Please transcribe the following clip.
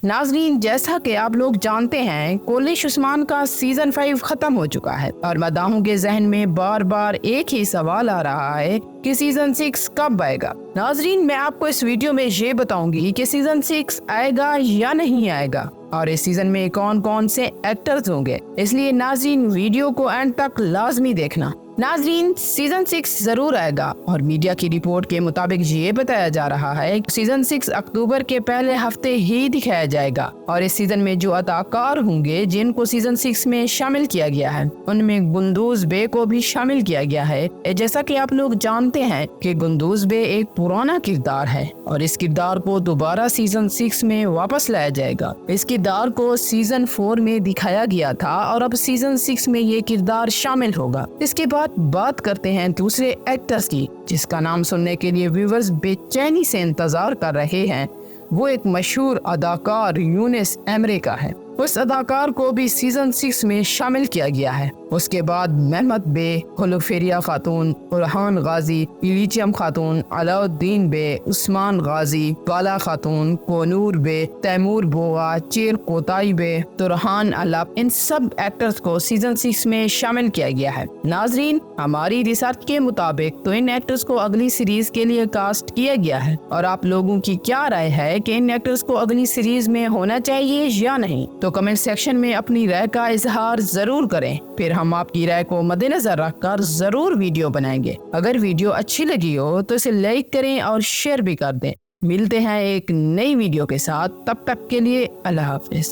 नाजरीन, जैसा कि आप लोग जानते हैं, कोलिश उस्मान का सीजन 5 खत्म हो चुका है और मदाहों के जहन में बार बार एक ही सवाल आ रहा है कि सीजन 6 कब आएगा। नाजरीन, मैं आपको इस वीडियो में ये बताऊंगी कि सीजन 6 आएगा या नहीं आएगा और इस सीजन में कौन कौन से एक्टर्स होंगे, इसलिए नाजरीन वीडियो को एंड तक लाजमी देखना। नाजरीन, सीजन 6 जरूर आएगा और मीडिया की रिपोर्ट के मुताबिक ये बताया जा रहा है कि सीजन 6 अक्टूबर के पहले हफ्ते ही दिखाया जाएगा और इस सीजन में जो अदाकार होंगे जिनको सीजन 6 में शामिल किया गया है उनमें गुंदूज बे को भी शामिल किया गया है। जैसा कि आप लोग जानते हैं कि गुंदूज बे एक पुराना किरदार है और इस किरदार को दोबारा सीजन 6 में वापस लाया जाएगा। इस किरदार को सीजन 4 में दिखाया गया था और अब सीजन 6 में ये किरदार शामिल होगा। इसके बाद बात करते हैं दूसरे एक्टर्स की जिसका नाम सुनने के लिए व्यूअर्स बेचैनी से इंतजार कर रहे हैं। वो एक मशहूर अदाकार यूनिस एमरे का है। उस अदाकार को भी सीजन 6 में शामिल किया गया है। उसके बाद मेहमत बे, खुलुफेरिया खातून, बुरहान गाजी, इलिचियम खातून, अलाउद्दीन बे, उस्मान गाजी, काला खातून, कोनूर बे, तैमूर बोगा, चेर कोताई बे, तुरहान अलप, इन सब एक्टर्स को सीजन 6 में शामिल किया गया है। नाजरीन, हमारी रिसर्च के मुताबिक तो इन एक्टर्स को अगली सीरीज के लिए कास्ट किया गया है और आप लोगों की क्या राय है कि इन एक्टर्स को अगली सीरीज में होना चाहिए या नहीं, तो कमेंट सेक्शन में अपनी राय का इजहार जरूर करें। फिर हम आपकी राय को मद्देनजर रखकर जरूर वीडियो बनाएंगे। अगर वीडियो अच्छी लगी हो तो इसे लाइक करें और शेयर भी कर दें। मिलते हैं एक नई वीडियो के साथ, तब तक के लिए अल्लाह हाफिज।